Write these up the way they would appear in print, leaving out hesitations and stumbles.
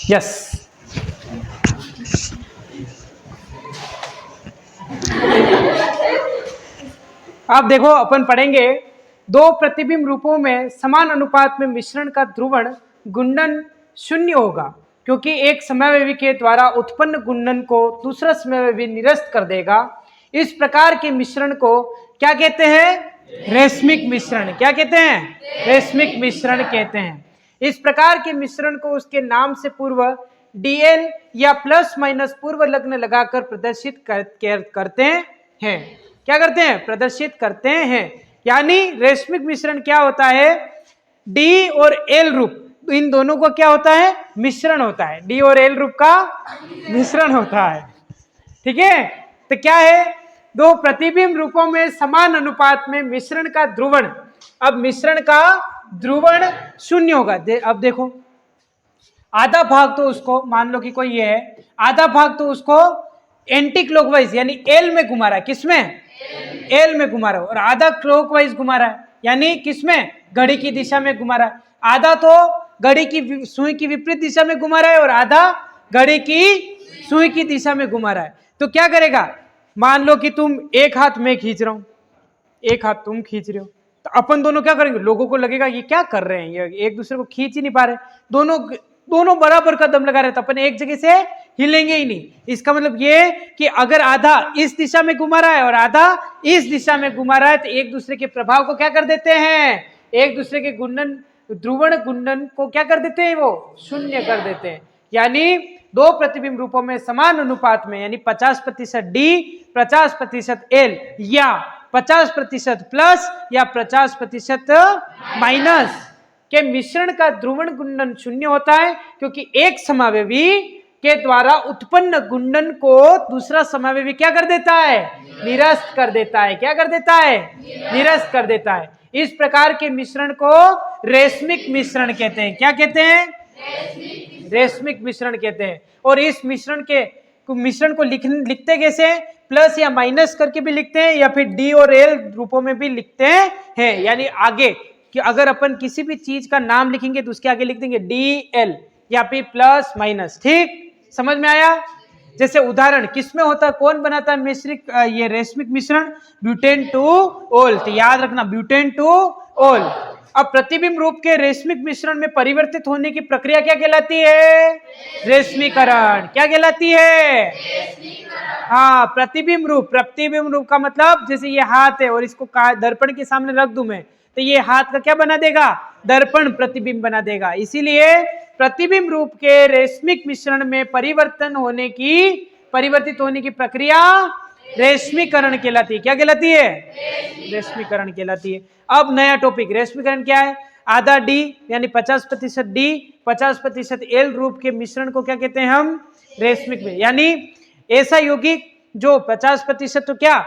Yes. अब देखो अपन पढ़ेंगे दो प्रतिबिंब रूपों में समान अनुपात में मिश्रण का ध्रुवण गुणन शून्य होगा क्योंकि एक समयावयवी के द्वारा उत्पन्न गुणन को दूसरा समयावयवी निरस्त कर देगा। इस प्रकार के मिश्रण को क्या कहते हैं? रेशमिक मिश्रण। क्या कहते हैं? रेशमिक मिश्रण कहते हैं। इस प्रकार के मिश्रण को उसके नाम से पूर्व डीएल या प्लस माइनस पूर्व लग्न लगाकर प्रदर्शित करते हैं। क्या करते हैं? प्रदर्शित करते हैं। यानी रेशमिक मिश्रण क्या होता है? डी और एल रूप, इन दोनों को क्या होता है? मिश्रण होता है। डी और एल रूप का मिश्रण होता है। ठीक है, तो क्या है? दो प्रतिबिंब रूपों में समान अनुपात में मिश्रण का ध्रुवण, अब मिश्रण का ध्रुवण शून्य होगा। अब देखो, आधा भाग तो उसको मान लो कि कोई ये है, आधा भाग तो उसको एंटी क्लॉकवाइज यानी एल में घुमा रहा है। किसमें? एल में घुमा रहा है। और आधा क्लॉकवाइज घुमा रहा है यानी किसमें? घड़ी की दिशा में घुमा रहा है। आधा तो घड़ी की सुई की विपरीत दिशा में घुमा रहा है और आधा घड़ी की सुई की दिशा में घुमा रहा है। तो क्या करेगा? मान लो कि तुम एक हाथ मैं खींच रहा हूं, एक हाथ तुम खींच रहे हो, तो अपन दोनों क्या करेंगे? लोगों को लगेगा ये क्या कर रहे हैं, ये एक दूसरे को खींच ही नहीं पा रहे, दोनों बराबर कदम लगा रहे, तो अपन एक जगह से हिलेंगे ही नहीं। इसका मतलब ये कि अगर आधा इस दिशा में घुमा रहा है और आधा इस दिशा में घुमा रहा है तो एक दूसरे के प्रभाव को क्या कर देते हैं? एक दूसरे के गुणन, ध्रुवण गुणन को क्या कर देते हैं? वो शून्य कर देते हैं। यानी दो प्रतिबिंब रूपों में समान अनुपात में यानी 50% डी 50% एल या 50% प्लस या 50% माइनस के मिश्रण का ध्रुवण गुणन शून्य होता है क्योंकि एक समावयवी के द्वारा उत्पन्न गुणन को दूसरा समावयवी क्या कर देता है? निरस्त कर देता है। क्या कर देता है? निरस्त कर देता है। इस प्रकार के मिश्रण को रेशमिक मिश्रण कहते हैं। क्या कहते हैं? रेशमिक मिश्रण कहते हैं। और इस मिश्रण को लिखते कैसे? प्लस या माइनस करके भी लिखते हैं या फिर डी और एल रूपों में भी लिखते हैं। यानी आगे कि अगर अपन किसी भी चीज का नाम लिखेंगे तो उसके आगे लिख देंगे डी एल या फिर प्लस माइनस। ठीक, समझ में आया? जैसे उदाहरण किसमें होता है? कौन बनाता है मिश्रिक ये रेशमिक मिश्रण? ब्यूटेन टू ओल। तो याद रखना, ब्यूटेन टू ओल। अब प्रतिबिंब रूप के रेशमिक मिश्रण में परिवर्तित होने की प्रक्रिया क्या कहलाती है? रेशमीकरण। क्या कहलाती है? हाँ, प्रतिबिंब रूप का मतलब जैसे ये हाथ है और इसको दर्पण के सामने रख दूं मैं, तो ये हाथ का क्या बना देगा? दर्पण प्रतिबिंब बना देगा। इसीलिए प्रतिबिंब रूप के रेशमिक मिश्रण में परिवर्तित होने की प्रक्रिया रेशमीकरण कहलाती है। क्या कहलाती है? रेशमीकरण कहलाती है। अब नया टॉपिक, रेशमीकरण क्या है? आधा डी यानी 50% डी 50% एल रूप के मिश्रण को क्या कहते हैं हम? रेशमिक में। यानी ऐसा यौगिक जो 50% तो क्या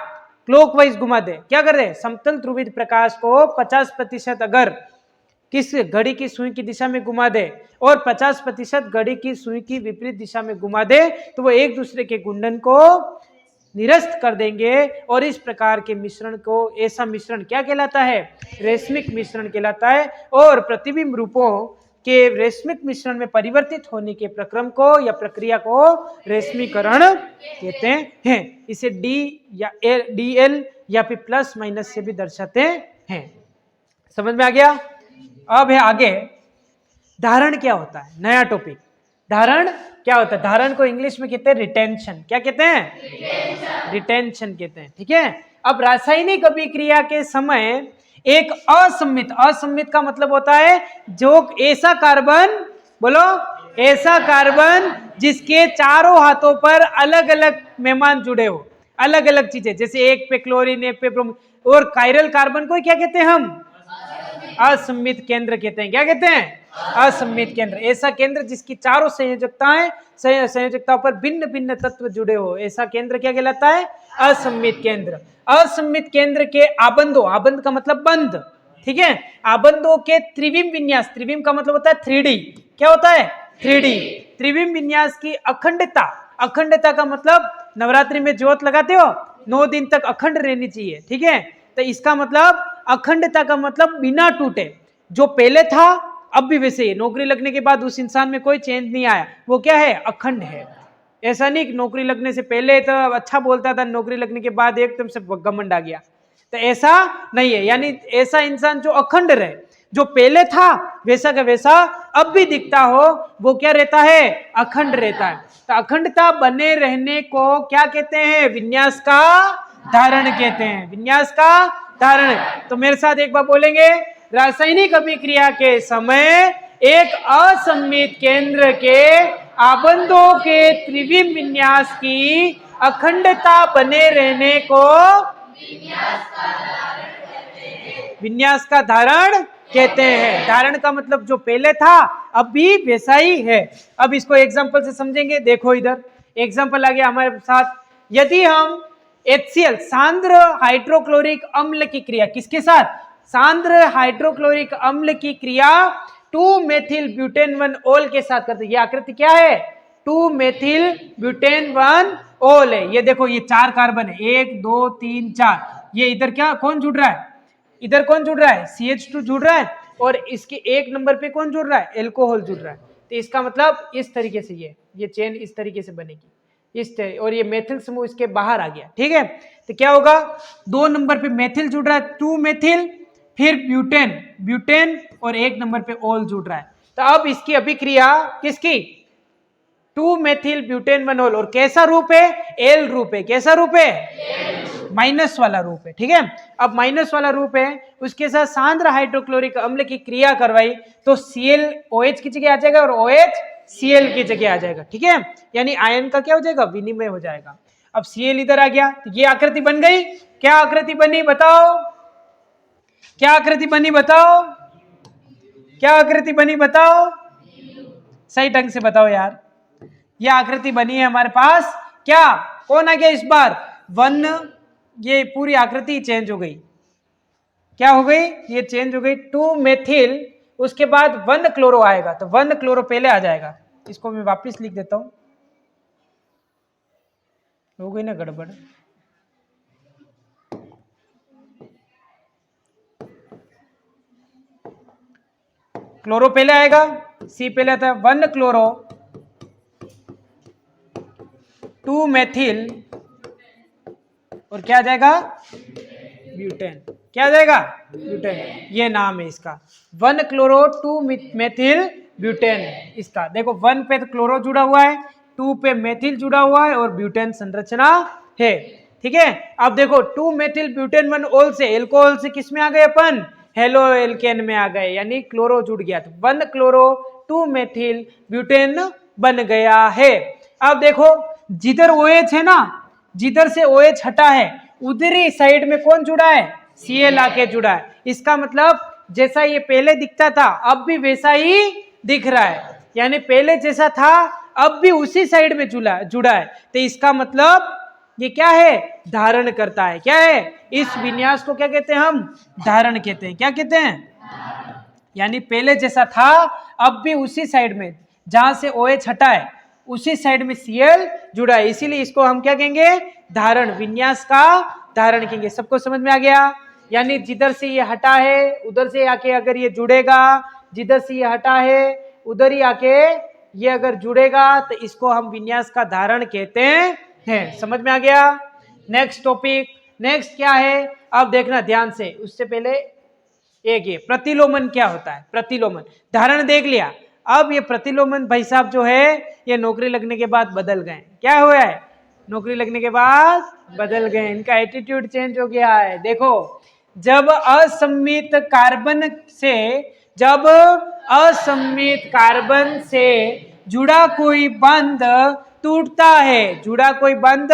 क्लॉकवाइज घुमा दे, क्या कर रहे? समतल ध्रुवित प्रकाश को 50% अगर किस घड़ी की सुई की दिशा में घुमा दे और 50% घड़ी की सुई की विपरीत दिशा में घुमा दे तो वो एक दूसरे के गुणन को निरस्त कर देंगे। और इस प्रकार के मिश्रण को, ऐसा मिश्रण क्या कहलाता है? रेशमिक मिश्रण कहलाता है। और प्रतिबिंब रूपों के रेशमिक मिश्रण में परिवर्तित होने के प्रक्रम को या प्रक्रिया को रेशमीकरण कहते हैं। इसे डी या डी एल या फिर प्लस माइनस से भी दर्शाते हैं। समझ में आ गया? अब है आगे धारण क्या होता है? नया टॉपिक, धारण क्या होता है? धारण को इंग्लिश में कहते हैं रिटेंशन। क्या कहते हैं? रिटेंशन कहते हैं। ठीक है, अब रासायनिक अभिक्रिया के समय एक असम्मित का मतलब होता है जो ऐसा कार्बन, बोलो, ऐसा कार्बन जिसके चारों हाथों पर अलग अलग मेहमान जुड़े हो, अलग अलग चीजें, जैसे एक पे क्लोरीन एक पे ब्रोमीन। और कायरल कार्बन को क्या कहते हैं हम? असम्मित केंद्र कहते हैं। क्या कहते हैं? असम्मित केंद्र। ऐसा केंद्र जिसकी चारों संयोजकताओं पर भिन्न भिन्न तत्व जुड़े हो, ऐसा केंद्र क्या कहलाता है? असम्मित केंद्र। असम्मित केंद्र के आबंधों, आबंध का मतलब बंध, ठीक है, आबंधों के त्रिविम विन्यास, त्रिविम का मतलब होता है 3D। क्या होता है? 3D। त्रिविम विन्यास की अखंडता, अखंडता का मतलब नवरात्रि में ज्योत लगाते हो 9 दिन तक अखंड रहनी चाहिए। ठीक है, तो इसका मतलब अखंडता का मतलब बिना टूटे, जो पहले था अब भी वैसे ही, नौकरी लगने के बाद उस इंसान में कोई चेंज नहीं आया, वो क्या है, अखंड है। ऐसा नहीं कि नौकरी लगने से पहले तो अच्छा बोलता था, नौकरी लगने के बाद एकदम से घमंड आ गया, तो ऐसा नहीं है। यानी ऐसा इंसान जो अखंड रहे, जो पहले था वैसा का वैसा अब भी दिखता हो, वो क्या रहता है, अखंड रहता है। तो अखंडता बने रहने को क्या कहते हैं, विन्यास का धारण कहते हैं, विन्यास का धारण। तो मेरे साथ एक बार बोलेंगे, रासायनिक अभिक्रिया के समय एक असममित केंद्र के आबंधों के त्रिविम विन्यास की अखंडता बने रहने को विन्यास का धारण कहते हैं। धारण का मतलब जो पहले था अब भी वैसा ही है। अब इसको एग्जांपल से समझेंगे। देखो इधर एग्जांपल आ गया हमारे साथ। यदि हम HCl सांद्र हाइड्रोक्लोरिक अम्ल की क्रिया, किसके साथ, सांद्र हाइड्रोक्लोरिक अम्ल की क्रिया 2-मेथिल-ब्यूटेन-1-ओल के साथ करते हैं। ये आकृति क्या है, 2-मेथिल-ब्यूटेन-1-ओल है। ये देखो, ये 4 कार्बन है, 1 2 3 4। ये इधर क्या, कौन जुड़ रहा है, इधर कौन जुड़ रहा है, CH2 जुड़ रहा है, और इसके 1 नंबर पे कौन जुड़ रहा है, एल्कोहल जुड़ रहा है। तो इसका मतलब इस तरीके से ये चेन इस तरीके से बनेगी, और ये मेथिल समूह इसके बाहर आ गया, ठीक है। तो क्या होगा, 2 नंबर पे मेथिल जुड़ रहा है, 2 मेथिल, फिर ब्यूटेन और 1 नंबर पे ओल जुड़ रहा है। तो अब इसकी अभिक्रिया किसकी, 2-मेथिल-ब्यूटेन-1-ओल, और कैसा रूप है, एल रूप है। कैसा रूप है, माइनस वाला रूप है, ठीक है। अब माइनस वाला रूप है, उसके साथ सांद्र हाइड्रोक्लोरिक अम्ल की क्रिया करवाई तो ClOH की जगह आ जाएगा और OH Cl की जगह आ जाएगा, ठीक है। यानी आयन का क्या हो जाएगा, विनिमय हो जाएगा। अब Cl इधर आ गया, तो ये आकृति बन गई। क्या आकृति बनी बताओ, क्या आकृति बनी बताओ, क्या आकृति बनी बताओ, सही ढंग से बताओ यार। यह आकृति बनी है हमारे पास, क्या, कौन आ गया इस बार, 1, ये पूरी आकृति चेंज हो गई। क्या हो गई, ये चेंज हो गई, 2 मेथिल, उसके बाद 1 क्लोरो आएगा, तो 1 क्लोरो पहले आ जाएगा। इसको मैं वापस लिख देता हूं, हो गई ना गड़बड़। क्लोरो पहले आएगा, सी पहले आता है, 1 क्लोरो 2 मेथिल, और क्या आ जाएगा, ब्यूटेन। क्या आ जाएगा, ब्यूटेन, ये नाम है इसका, 1 क्लोरो 2 मेथिल ब्यूटेन। इसका देखो, 1 पे तो क्लोरो जुड़ा हुआ है, 2 पे मेथिल जुड़ा हुआ है, और ब्यूटेन संरचना है, ठीक है। अब देखो, 2-मेथिल-ब्यूटेन-1-ओल से एल्कोहल से किस में आ गए अपन, हेलो एल्केन में आ गए, यानी क्लोरो जुड़ गया, तो 1 क्लोरो 2 मेथिल ब्यूटेन बन गया है। अब देखो, जिधर OH है ना, जिधर से OH हटा है उधर ही साइड में कौन जुड़ा है, Cl आके जुड़ा है। इसका मतलब जैसा ये पहले दिखता था अब भी वैसा ही दिख रहा है, यानी पहले जैसा था अब भी उसी साइड में जुड़ा है। तो इसका मतलब ये क्या है, धारण करता है। क्या है, इस विन्यास को क्या कहते हैं, हम धारण कहते हैं। क्या कहते हैं, यानी पहले जैसा था अब भी उसी साइड में, जहां से OH हटा है उसी साइड में Cl जुड़ा है, इसीलिए इसको हम क्या कहेंगे, धारण, विन्यास का धारण कहेंगे। सबको समझ में आ गया, यानी जिधर से ये हटा है उधर से आके अगर ये जुड़ेगा, जिधर से ये हटा है उधर ही आके ये अगर जुड़ेगा, तो इसको हम विन्यास का धारण कहते हैं। समझ में आ गया। नेक्स्ट टॉपिक, नेक्स्ट क्या है, अब देखना ध्यान से। उससे पहले एक ये प्रतिलोमन क्या होता है, प्रतिलोमन, धारण देख लिया। अब ये प्रतिलोमन भाई साहब जो है ये नौकरी लगने के बाद बदल गए। क्या हुआ है, नौकरी लगने के बाद बदल गए, इनका एटीट्यूड चेंज हो गया है। देखो, जब असममित कार्बन से जुड़ा कोई बंध टूटता है, जुड़ा कोई बंध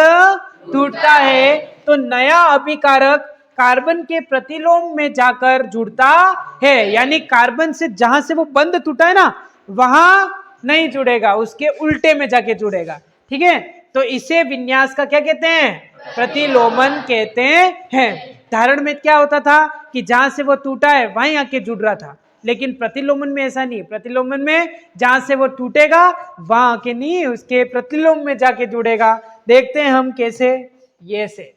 टूटता है, तो नया अभिकारक कार्बन के प्रतिलोम में जाकर जुड़ता है। यानी कार्बन से जहां से वो बंध टूटा है ना, वहां नहीं जुड़ेगा, उसके उल्टे में जाके जुड़ेगा, ठीक है। तो इसे विन्यास का क्या कहते हैं, प्रतिलोमन कहते हैं। धारण में क्या होता था कि जहां से वो टूटा है वहीं आके जुड़ रहा था, लेकिन प्रतिलोमन में ऐसा नहीं। प्रतिलोमन में जहां से वो टूटेगा वहां आके नहीं, उसके प्रतिलोम में जाके जुड़ेगा। देखते हैं हम कैसे, ये से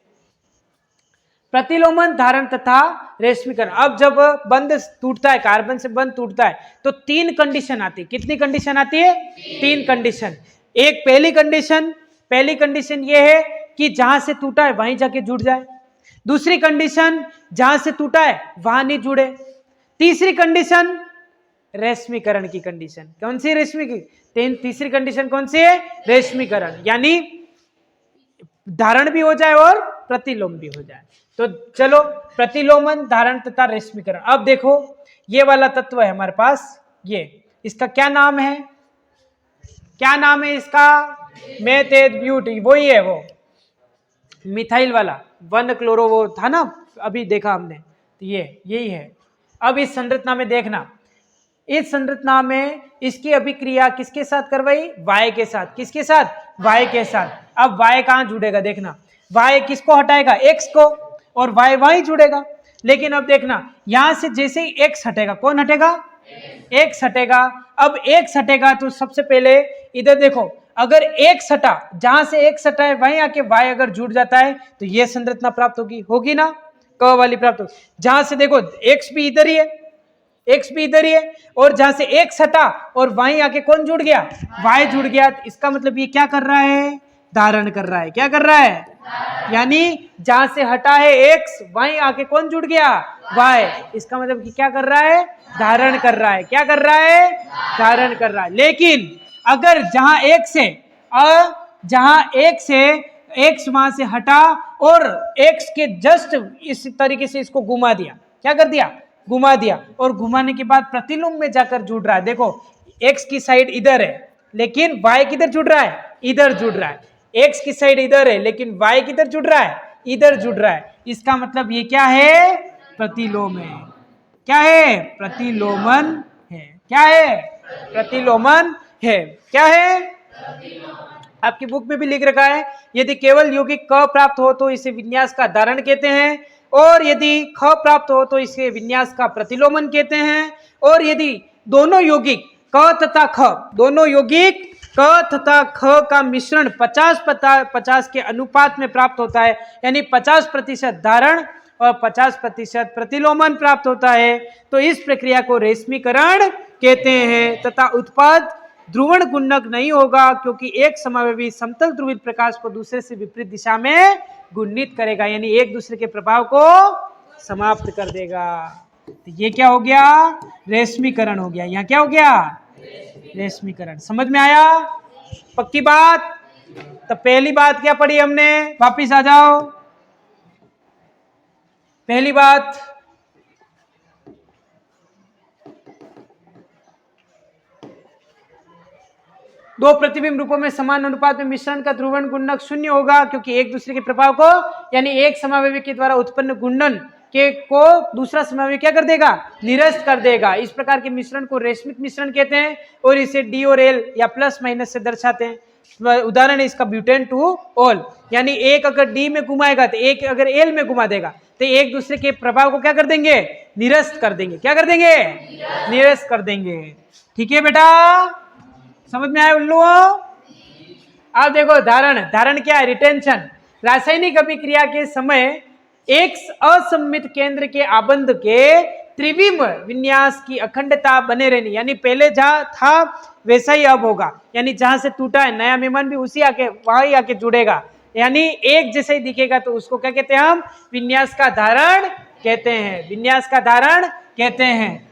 प्रतिलोमन, धारण तथा रेशमीकरण। अब जब बंध टूटता है, कार्बन से बंध टूटता है, तो 3 कंडीशन आती है। कितनी कंडीशन आती है? 3 कंडीशन। एक पहली कंडीशन ये है कि जहां से टूटा है वहीं जाके जुड़ जाए। दूसरी कंडीशन, जहां से टूटा है वहां नहीं जुड़े। तीसरी कंडीशन रेशमीकरण की कंडीशन। कौन सी? रेशमी की। तीसरी कंडीशन कौन सी है? रेशमीकरण, यानी धारण भी हो जाए और प्रतिलोम भी हो जाए। तो चलो, प्रतिलोमन, धारण तथा रेशमीकरण। अब देखो, ये वाला तत्व है हमारे पास, ये इसका क्या नाम है? क्या नाम है इसका? Methane beauty. वही है वो मिथाइल वाला 1 क्लोरो, वो था ना, अभी देखा हमने। तो ये यही है। अब इस संरचना में देखना, इस संरचना में इसकी अभिक्रिया किसके साथ करवाई? वाय के साथ। किसके साथ? वाय के साथ। अब वाय कहां जुड़ेगा? देखना, वाय किसको हटाएगा? एक्स को, और वाय वहीं जुड़ेगा। लेकिन अब देखना, यहां से जैसे ही एक्स हटेगा, कौन हटेगा? एक्स हटेगा। अब एक्स हटेगा तो सबसे पहले इधर देखो, अगर एक्स हटा, जहां से एक्स हटा है वहीं आके वाय अगर जुड़ जाता है तो यह संरचना प्राप्त होगी ना, क वाली प्राप्त होगी। जहां से देखो एक्स भी इधर ही है, एक्स भी इधर ही है, और जहां से एक्स हटा और वहीं आके कौन जुड़ गया? वाई जुड़ गया। इसका मतलब ये क्या कर रहा है? धारण कर रहा है। क्या कर रहा है? यानी जहां से हटा है एक्स, वहीं आके कौन जुड़ गया? वाई। इसका मतलब कि क्या कर रहा है? धारण कर रहा है। क्या कर रहा है? धारण कर रहा है। लेकिन अगर जहां एक्स से एक्स वहां से हटा और एक्स के जस्ट इस तरीके से इसको घुमा दिया, क्या कर दिया? घुमा दिया, और घुमाने के बाद प्रतिलोम में जाकर जुड़ रहा है। देखो, एक्स की साइड इधर है लेकिन वाई किधर जुड़ रहा है? इधर जुड़ रहा है। एक्स की साइड इधर है लेकिन वाई किधर जुड़ रहा है? इधर जुड़ रहा है। इसका मतलब ये क्या है? प्रतिलोम है। क्या है? प्रतिलोमन है। क्या है? प्रतिलोमन है। क्या है? आपकी बुक में भी लिख रखा है, यदि केवल यौगिक क प्राप्त हो तो इसे विन्यास का धारण कहते हैं, और यदि ख प्राप्त हो तो इसे विन्यास का प्रतिलोमन कहते हैं। और यदि दोनों यौगिक क तथा ख, दोनों यौगिक क तथा ख का मिश्रण 50-50 के अनुपात में प्राप्त होता है, यानी 50% धारण और 50% प्रतिलोमन प्राप्त होता है, तो इस प्रक्रिया को रेशमीकरण कहते हैं। तथा उत्पाद ध्रुवण गुणक नहीं होगा, क्योंकि एक समावेशी समतल ध्रुवित प्रकाश को दूसरे से विपरीत दिशा में गुणित करेगा, यानी एक दूसरे के प्रभाव को समाप्त कर देगा। तो ये क्या हो गया? रेशमीकरण हो गया। यहाँ क्या हो गया? रेशमीकरण। समझ में आया? पक्की बात? तो पहली बात क्या पढ़ी हमने? वापिस आ जाओ। पहली बात, दो प्रतिबिंब रूपों में समान अनुपात में मिश्रण का ध्रुवण गुणक 0 होगा, क्योंकि एक दूसरे के प्रभाव को, यानी एक समावेशी के द्वारा उत्पन्न गुणन के को दूसरा समावेशी क्या कर देगा? निरस्त कर देगा। इस प्रकार के मिश्रण को रेशमिक मिश्रण कहते हैं, और इसे डी और एल या प्लस माइनस से दर्शाते हैं। उदाहरण है इसका ब्यूटेन टू ऑल, यानी एक अगर डी में घुमाएगा तो एक अगर एल में घुमा देगा, तो एक दूसरे के प्रभाव को क्या कर देंगे? निरस्त कर देंगे। क्या कर देंगे? निरस्त कर देंगे। ठीक है बेटा, समझ में आया उल्लू? अब देखो, धारण क्या है? रिटेंशन। रासायनिक अभिक्रिया के समय एक असममित केंद्र के आबंध के त्रिविम विन्यास की अखंडता बने रहनी, यानी पहले जहां था वैसा ही अब होगा, यानी जहां से टूटा है नया मेहमान भी उसी आके वहीं आके जुड़ेगा, यानी एक जैसे ही दिखेगा, तो उसको क्या कहते हैं? हम विन्यास का धारण कहते हैं। विन्यास का धारण कहते हैं।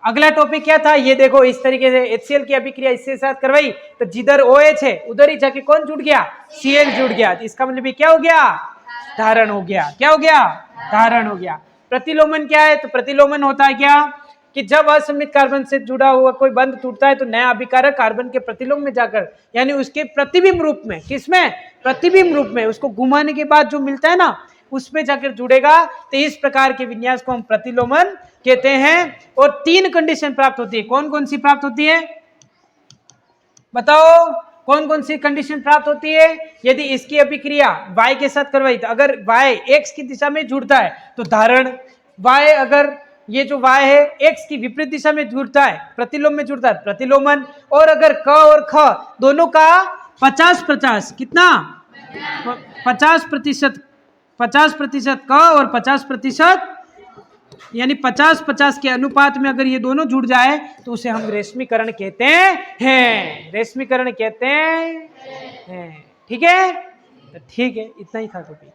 अगला टॉपिक क्या था? ये देखो, इस तरीके से HCl की अभिक्रिया इसके साथ करवाई तो जिधर OH है उधर ही जाके कौन जुड़ गया? Cl जुड़ गया। इसका मतलब क्या हो गया? धारण हो गया। क्या हो गया? धारण हो गया। प्रतिलोमन क्या है? तो प्रतिलोमन होता है क्या कि जब असममित कार्बन से जुड़ा हुआ कोई बंध टूटता है तो नया अभिकारक कार्बन के प्रतिलोम में जाकर, यानी उसके प्रतिबिंब रूप में, किसमें? प्रतिबिंब रूप में, उसको घुमाने के बाद जो मिलता है ना, उसमें जाकर जुड़ेगा। तो इस प्रकार के विन्यास को हम प्रतिलोमन कहते हैं। और 3 कंडीशन प्राप्त होती है। कौन कौन सी प्राप्त होती है? बताओ, कौन कौन सी कंडीशन प्राप्त होती है? यदि इसकी अभिक्रिया y के साथ करवाई तो अगर y x की दिशा में जुड़ता है तो धारण, y अगर ये जो y है x की विपरीत दिशा में जुड़ता है, प्रतिलोम में जुड़ता है, प्रतिलोमन। और अगर क और ख दोनों का 50-50, कितना? 50% 50% क और 50%, यानी 50-50 के अनुपात में अगर ये दोनों जुड़ जाए तो उसे हम रेशमीकरण कहते हैं, रेशमीकरण कहते हैं। ठीक है, तो ठीक है, इतना ही था टॉपिक।